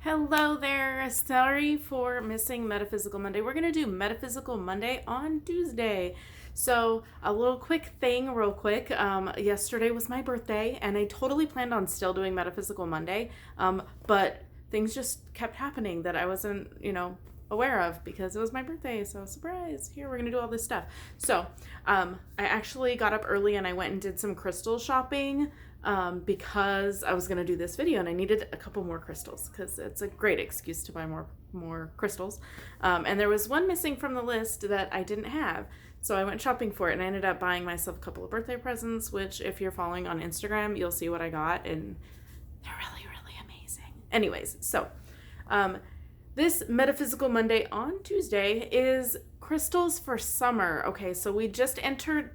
Hello there. Sorry for missing Metaphysical Monday. We're going to do Metaphysical Monday on Tuesday. So, a little quick thing, real quick. Yesterday was my birthday, and I totally planned on still doing Metaphysical Monday, but things just kept happening that I wasn't, aware of because it was my birthday. So, surprise, here, we're going to do all this stuff. So, I actually got up early and I went and did some crystal shopping. Because I was going to do this video and I needed a couple more crystals because it's a great excuse to buy more crystals. And there was one missing from the list that I didn't have. So I went shopping for it and I ended up buying myself a couple of birthday presents, which if you're following on Instagram, you'll see what I got and they're really, really amazing. Anyways, so this Metaphysical Monday on Tuesday is crystals for summer. Okay, so we just entered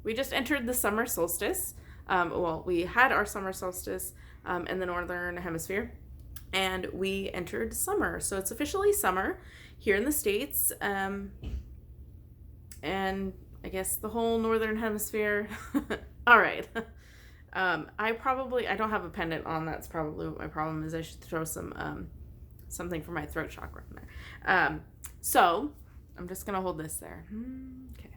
the summer solstice. We had our summer solstice in the northern hemisphere, and we entered summer. So it's officially summer here in the States, and I guess the whole northern hemisphere. All right. I don't have a pendant on. That's probably what my problem is. I should throw something for my throat chakra in there. So I'm just going to hold this there. Okay.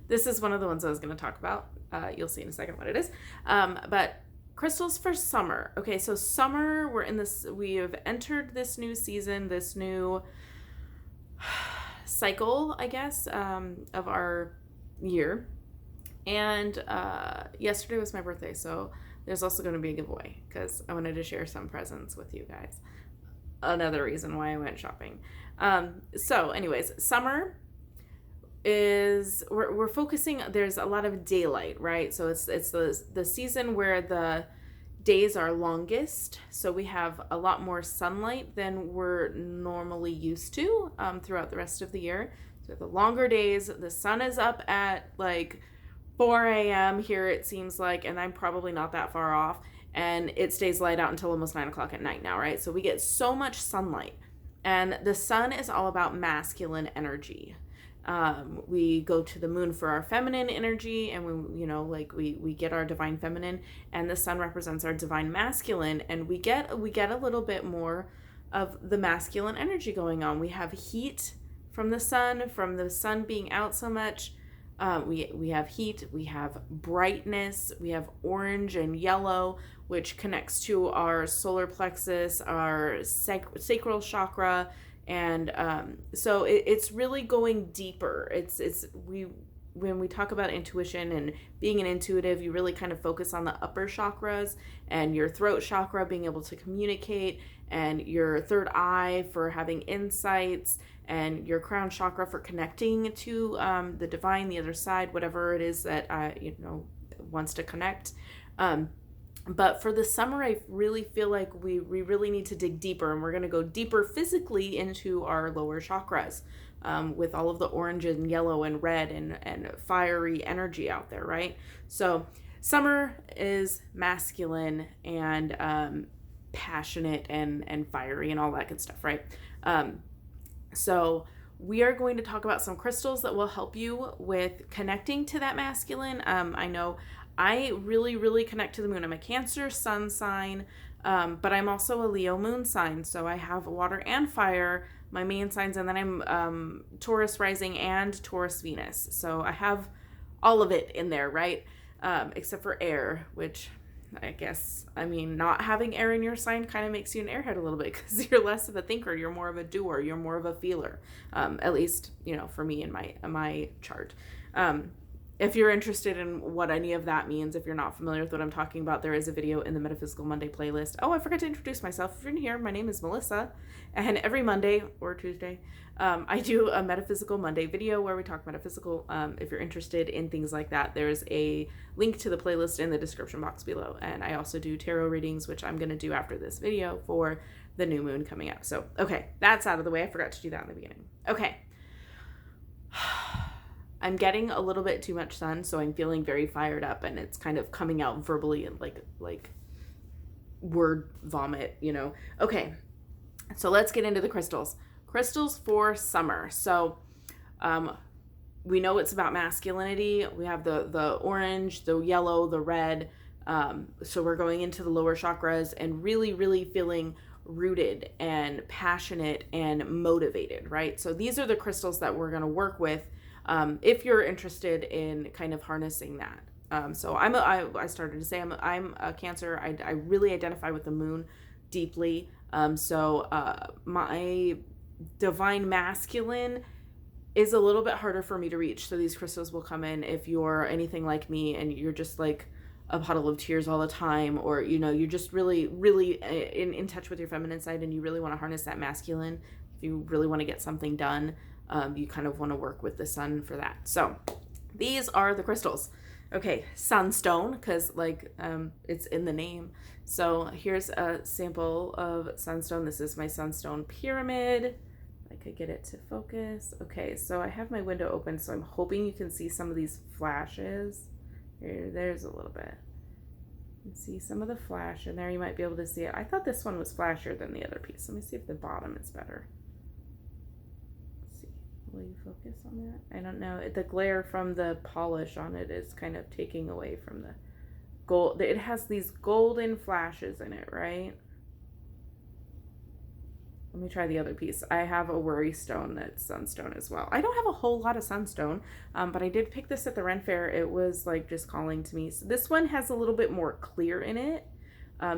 This is one of the ones I was going to talk about. You'll see in a second what it is. But crystals for summer. Okay, so summer, we have entered this new season, this new cycle, I guess, of our year. And yesterday was my birthday, so there's also going to be a giveaway because I wanted to share some presents with you guys. Another reason why I went shopping. So anyways, summer is we're focusing. There's a lot of daylight, right? So it's the season where the days are longest, so we have a lot more sunlight than we're normally used to throughout the rest of the year. So the longer days, the sun is up at like 4 a.m. here, it seems like, and I'm probably not that far off, and it stays light out until almost 9 o'clock at night now, right? So we get so much sunlight, and the sun is all about masculine energy. We go to the moon for our feminine energy, and we get our divine feminine, and the sun represents our divine masculine, and we get a little bit more of the masculine energy going on. We have heat from the sun being out so much. We have heat, we have brightness, we have orange and yellow, which connects to our solar plexus, our sacral chakra. And so it's really going deeper. When we talk about intuition and being an intuitive, you really kind of focus on the upper chakras and your throat chakra being able to communicate, and your third eye for having insights, and your crown chakra for connecting to the divine, the other side, whatever it is that wants to connect. But for the summer, I really feel like we really need to dig deeper, and we're going to go deeper physically into our lower chakras with all of the orange and yellow and red and fiery energy out there, right? So summer is masculine and passionate and fiery and all that good stuff, right? So we are going to talk about some crystals that will help you with connecting to that masculine. I know I really, really connect to the moon. I'm a Cancer sun sign, but I'm also a Leo moon sign. So I have water and fire, my main signs, and then I'm Taurus rising and Taurus Venus. So I have all of it in there, right? Except for air, which I guess, not having air in your sign kind of makes you an airhead a little bit because you're less of a thinker. You're more of a doer. You're more of a feeler. At least, for me in my chart. If you're interested in what any of that means, if you're not familiar with what I'm talking about, there is a video in the Metaphysical Monday playlist. Oh, I forgot to introduce myself. If you're new here, my name is Melissa, and every Monday or Tuesday, I do a Metaphysical Monday video where we talk metaphysical. If you're interested in things like that, there's a link to the playlist in the description box below. And I also do tarot readings, which I'm going to do after this video for the new moon coming up. So, okay, that's out of the way. I forgot to do that in the beginning. Okay. I'm getting a little bit too much sun, so I'm feeling very fired up, and it's kind of coming out verbally and like word vomit, Okay, so let's get into the crystals. Crystals for summer. So we know it's about masculinity. We have the orange, the yellow, the red. So we're going into the lower chakras and really, really feeling rooted and passionate and motivated, right? So these are the crystals that we're going to work with if you're interested in kind of harnessing that. So I started to say I'm a Cancer. I really identify with the moon deeply. My divine masculine is a little bit harder for me to reach. So these crystals will come in if you're anything like me and you're just like a puddle of tears all the time, or, you know, you're just really, really in touch with your feminine side and you really want to harness that masculine. If you really want to get something done, you kind of want to work with the sun for that. So these are the crystals. Okay, Sunstone, because like it's in the name. So here's a sample of Sunstone. This is my Sunstone pyramid. I could get it to focus. Okay, so I have my window open, so I'm hoping you can see some of these flashes. There's a little bit. You can see some of the flash in there. You might be able to see it. I thought this one was flashier than the other piece. Let me see if the bottom is better. Let's see. Will you focus on that? I don't know. The glare from the polish on it is kind of taking away from the gold. It has these golden flashes in it, right? Let me try the other piece. I have a worry stone that's Sunstone as well. I don't have a whole lot of Sunstone, but I did pick this at the Ren Fair. It was like just calling to me. So this one has a little bit more clear in it.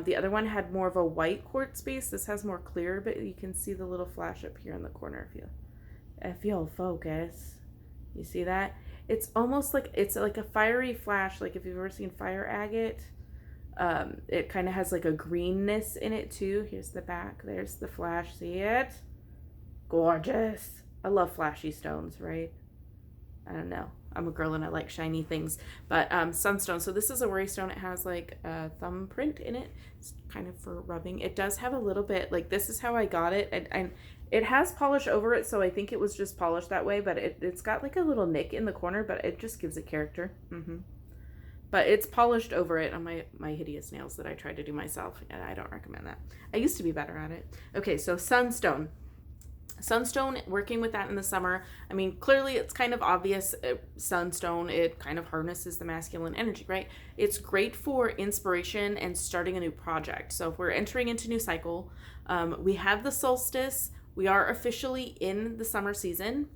The other one had more of a white quartz base. This has more clear, but you can see the little flash up here in the corner if you'll focus. You see that? It's almost like, it's like a fiery flash, like if you've ever seen fire agate. It kind of has like a greenness in it too. Here's the back. There's the flash. See it? Gorgeous. I love flashy stones, right? I don't know. I'm a girl and I like shiny things. But Sunstone. So this is a worry stone. It has like a thumbprint in it. It's kind of for rubbing. It does have a little bit, like this is how I got it. And it has polish over it, so I think it was just polished that way. But it's got like a little nick in the corner, but it just gives it character. But it's polished over it on my hideous nails that I tried to do myself, and I don't recommend that. I used to be better at it. Okay, so Sunstone. Sunstone, working with that in the summer. I mean, clearly it's kind of obvious. Sunstone, it kind of harnesses the masculine energy, right? It's great for inspiration and starting a new project. So if we're entering into new cycle, we have the solstice. We are officially in the summer season.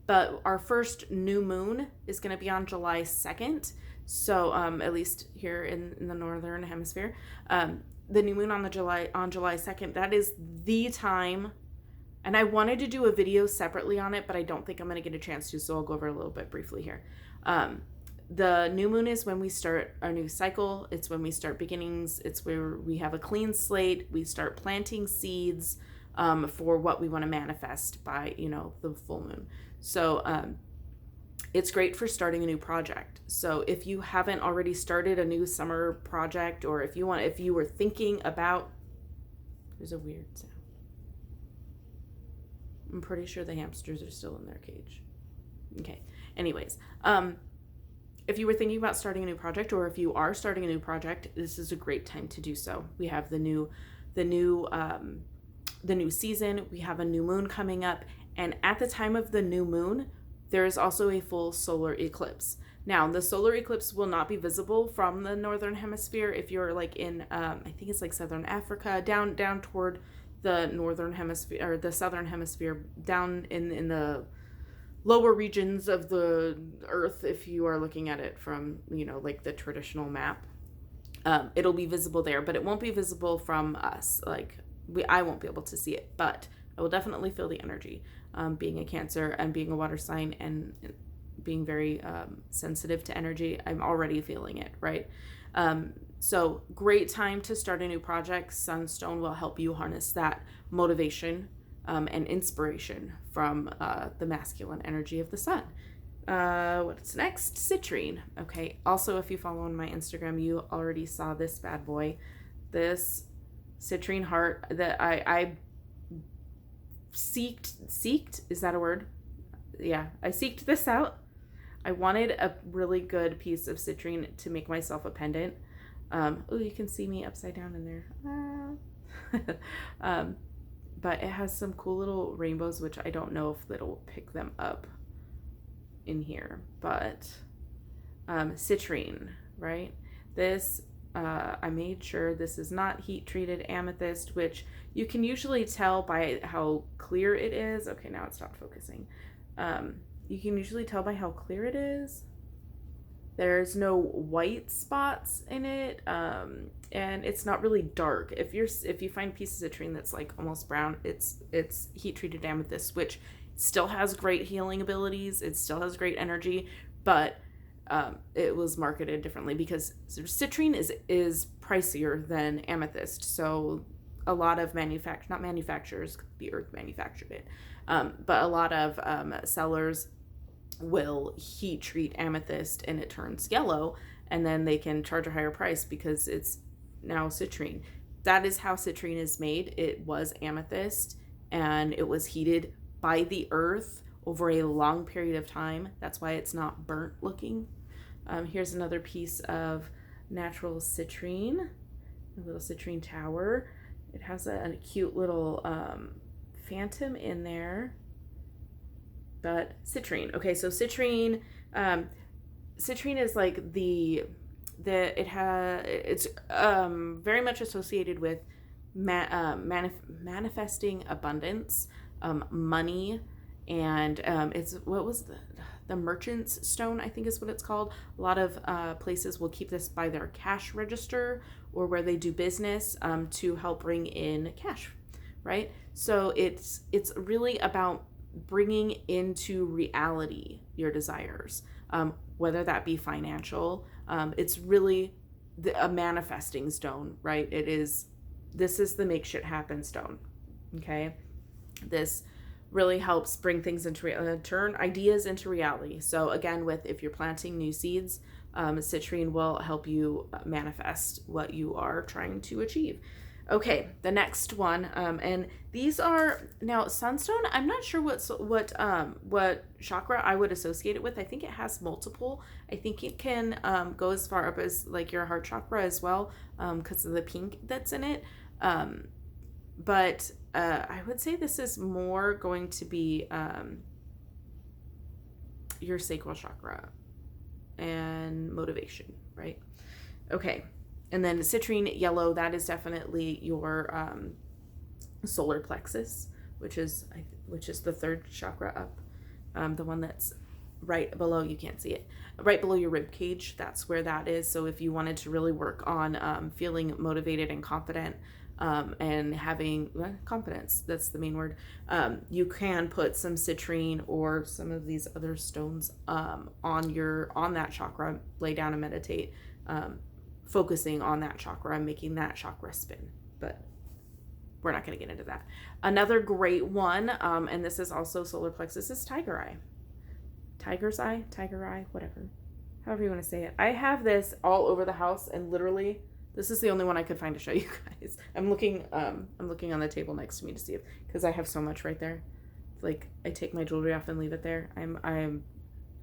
But our first new moon is going to be on July 2nd. So at least here in the northern hemisphere, the new moon on July 2nd, that is the time. And I wanted to do a video separately on it, but I don't think I'm going to get a chance to, so I'll go over a little bit briefly here. The new moon is when we start our new cycle. It's when we start beginnings. It's where we have a clean slate. We start planting seeds for what we want to manifest by, the full moon. So it's great for starting a new project. So if you haven't already started a new summer project, or if you were thinking about, there's a weird sound. I'm pretty sure the hamsters are still in their cage. Okay. Anyways, if you were thinking about starting a new project, or if you are starting a new project, this is a great time to do so. We have the new season. We have a new moon coming up. And at the time of the new moon, there is also a full solar eclipse. Now, the solar eclipse will not be visible from the northern hemisphere if you're like in, I think it's like southern Africa, down toward the northern hemisphere, or the southern hemisphere, down in the lower regions of the earth. If you are looking at it from, like the traditional map, it'll be visible there, but it won't be visible from us. Like I won't be able to see it, but I will definitely feel the energy. Being a Cancer and being a water sign and being very sensitive to energy, I'm already feeling it, right? So great time to start a new project. Sunstone will help you harness that motivation and inspiration from the masculine energy of the sun. What's next? Citrine. Okay. Also, if you follow on my Instagram, you already saw this bad boy. This citrine heart that I seeked, is that a word? Yeah, I seeked this out. I wanted a really good piece of citrine to make myself a pendant. Oh, you can see me upside down in there. But it has some cool little rainbows, which I don't know if it'll pick them up in here. But citrine, right? This I made sure this is not heat treated amethyst, which you can usually tell by how clear it is. Okay, now it stopped focusing. You can usually tell by how clear it is. There's no white spots in it, and it's not really dark. If you find pieces of citrine that's like almost brown, it's heat treated amethyst, which still has great healing abilities. It still has great energy, but it was marketed differently because citrine is pricier than amethyst. So a lot of not manufacturers, the earth manufactured it, but a lot of sellers will heat treat amethyst and it turns yellow, and then they can charge a higher price because it's now citrine. That is how citrine is made. It was amethyst and it was heated by the earth over a long period of time. That's why it's not burnt looking. Here's another piece of natural citrine, a little citrine tower. It has a cute little phantom in there. But citrine. Okay, so citrine is like it's very much associated with manifesting abundance, money, and it's what was the merchant's stone, I think is what it's called. A lot of places will keep this by their cash register or where they do business to help bring in cash, right? So it's really about bringing into reality your desires, whether that be financial. It's really a manifesting stone, right? This is the make shit happen stone. Okay. This really helps bring things into turn ideas into reality. So again, if you're planting new seeds, citrine will help you manifest what you are trying to achieve. Okay, the next one, and these are now Sunstone. I'm not sure what chakra I would associate it with. I think it has multiple. I think it can go as far up as like your heart chakra as well, because of the pink that's in it. But I would say this is more going to be your sacral chakra and motivation, right? Okay. And then citrine yellow, that is definitely your solar plexus, which is the third chakra up, the one that's right below, you can't see it, right below your rib cage. That's where that is. So if you wanted to really work on feeling motivated and confident, and having confidence, that's the main word, you can put some citrine or some of these other stones on that chakra, lay down and meditate, focusing on that chakra and making that chakra spin. But we're not going to get into that. Another great one, and this is also solar plexus, is tiger eye. Tiger's eye, tiger eye, whatever. However you want to say it. I have this all over the house, and literally this is the only one I could find to show you guys. I'm looking on the table next to me to see because I have so much right there. It's like I take my jewelry off and leave it there. I'm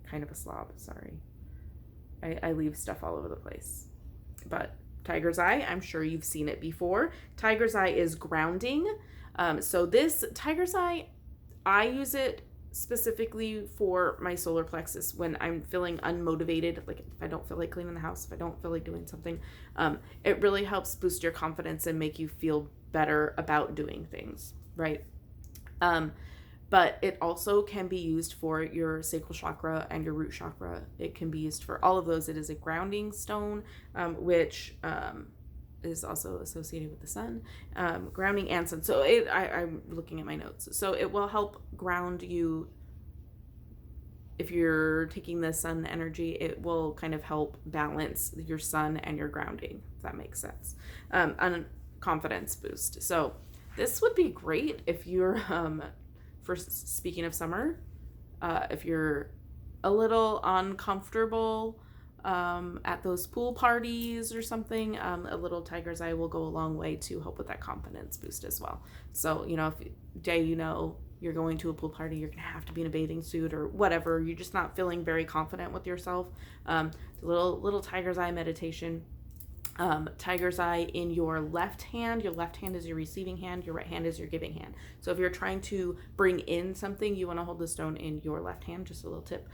kind of a slob, sorry. I leave stuff all over the place. But tiger's eye, I'm sure you've seen it before. Tiger's eye is grounding. So this tiger's eye, I use it specifically for my solar plexus when I'm feeling unmotivated, like if I don't feel like cleaning the house, if I don't feel like doing something. It really helps boost your confidence and make you feel better about doing things, right? But it also can be used for your sacral chakra and your root chakra. It can be used for all of those. It is a grounding stone, which is also associated with the sun, grounding and sun. So I'm looking at my notes. So it will help ground you. If you're taking the sun energy, it will kind of help balance your sun and your grounding, if that makes sense. And confidence boost. So this would be great if you're, speaking of summer, if you're a little uncomfortable at those pool parties or something, a little tiger's eye will go a long way to help with that confidence boost as well. So, if you're going to a pool party, you're going to have to be in a bathing suit or whatever, you're just not feeling very confident with yourself, the little tiger's eye meditation. Tiger's eye in your left hand is your receiving hand, your right hand is your giving hand. So if you're trying to bring in something, you want to hold the stone in your left hand. Just a little tip.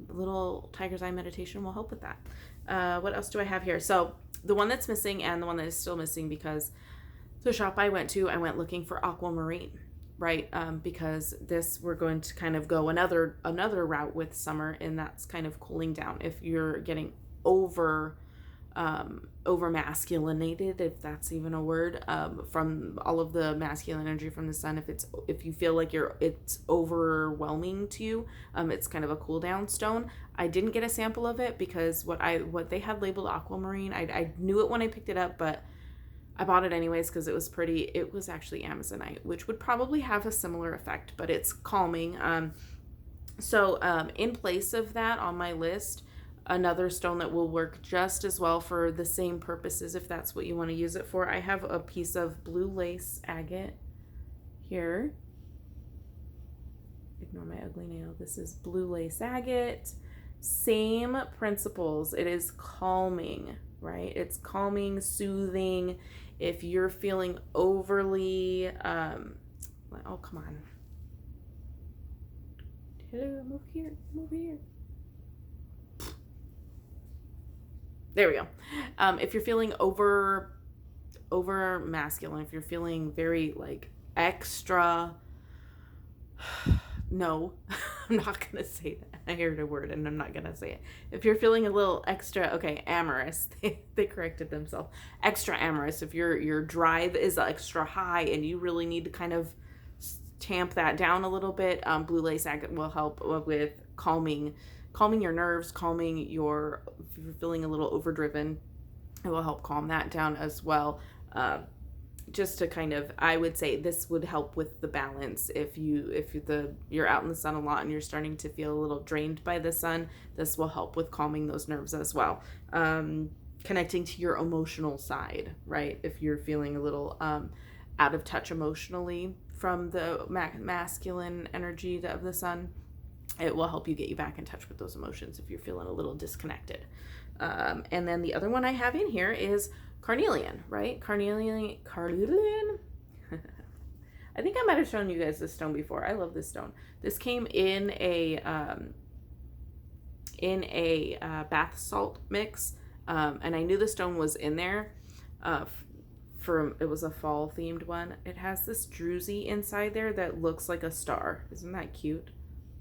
Little tiger's eye meditation will help with that. What else do I have here? So the one that's missing and the one that is still missing, because the shop I went to, I went looking for aquamarine, right? Because we're going to kind of go another route with summer, and that's kind of cooling down. If you're getting over masculinated, if that's even a word, from all of the masculine energy from the sun, if you feel like it's overwhelming to you, it's kind of a cool down stone. I didn't get a sample of it because what they had labeled aquamarine, I knew it when I picked it up, but I bought it anyways because it was pretty. It was actually Amazonite, which would probably have a similar effect, but it's calming. So in place of that on my list, another stone that will work just as well for the same purposes, if that's what you want to use it for, I have a piece of blue lace agate here. Ignore my ugly nail. This is blue lace agate. Same principles. It is calming, right? It's calming, soothing. If you're feeling overly, oh, come on. Hello, move here, move here. There we go. If you're feeling over masculine, if you're feeling very like extra, no, I'm not going to say that. I heard a word and I'm not going to say it. If you're feeling a little extra, okay, amorous, they corrected themselves. Extra amorous. If your drive is extra high and you really need to kind of tamp that down a little bit, blue lace agate will help with calming your nerves, if you're feeling a little overdriven, it will help calm that down as well. Just to kind of, I would say this would help with the balance. If you're out in the sun a lot and you're starting to feel a little drained by the sun, this will help with calming those nerves as well. Connecting to your emotional side, right? If you're feeling a little out of touch emotionally from the masculine energy of the sun, it will help you get you back in touch with those emotions if you're feeling a little disconnected. And then the other one I have in here is Carnelian, right? Carnelian. I think I might have shown you guys this stone before. I love this stone. This came in a bath salt mix, and I knew the stone was in there. It was a fall themed one. It has this druzy inside there that looks like a star. Isn't that cute?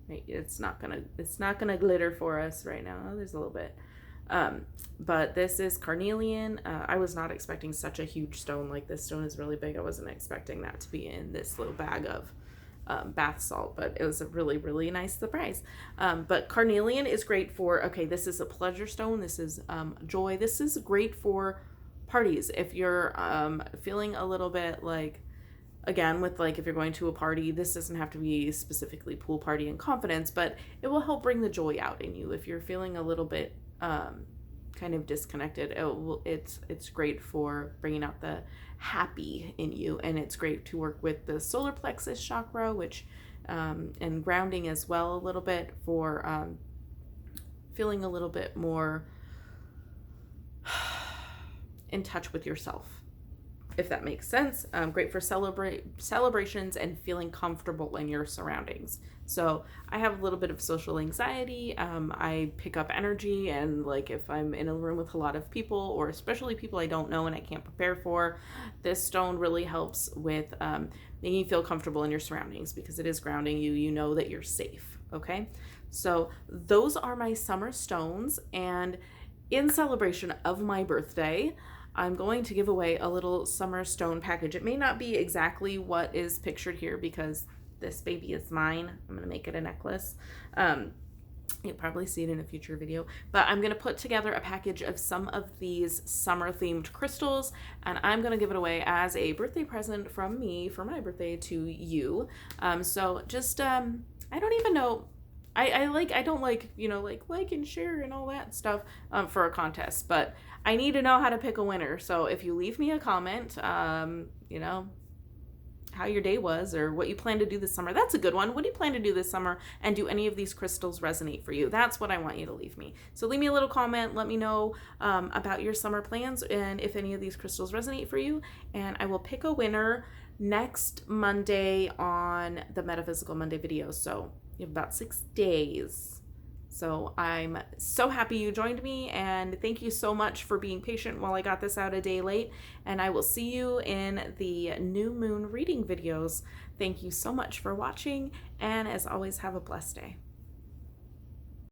It's not gonna glitter for us right now. Oh, there's a little bit. But this is Carnelian. I was not expecting such a huge stone. Like, this stone is really big. I wasn't expecting that to be in this little bag of bath salt, but it was a really, really nice surprise. But Carnelian is great for, okay, this is a pleasure stone. This is joy. This is great for parties. If you're feeling a little bit like, again, with like, if you're going to a party, this doesn't have to be specifically pool party and confidence, but it will help bring the joy out in you. If you're feeling a little bit kind of disconnected, it's great for bringing out the happy in you, and it's great to work with the solar plexus chakra, which and grounding as well a little bit for feeling a little bit more in touch with yourself, if that makes sense. Great for celebrations and feeling comfortable in your surroundings. So I have a little bit of social anxiety. I pick up energy, and like if I'm in a room with a lot of people, or especially people I don't know and I can't prepare for, this stone really helps with making you feel comfortable in your surroundings, because it is grounding you. You know that you're safe. Okay, so those are my summer stones, and in celebration of my birthday, I'm going to give away a little summer stone package. It may not be exactly what is pictured here, because this baby is mine. I'm going to make it a necklace. You'll probably see it in a future video, but I'm going to put together a package of some of these summer themed crystals, and I'm going to give it away as a birthday present from me for my birthday to you. So just, I don't even know. I don't like, like and share and all that stuff for a contest, but I need to know how to pick a winner. So if you leave me a comment, how your day was or what you plan to do this summer. That's a good one. What do you plan to do this summer? And do any of these crystals resonate for you? That's what I want you to leave me. So leave me a little comment. Let me know about your summer plans and if any of these crystals resonate for you. And I will pick a winner next Monday on the Metaphysical Monday video. So you have about 6 days. So I'm so happy you joined me, and thank you so much for being patient while I got this out a day late. And I will see you in the new moon reading videos. Thank you so much for watching, and as always, have a blessed day.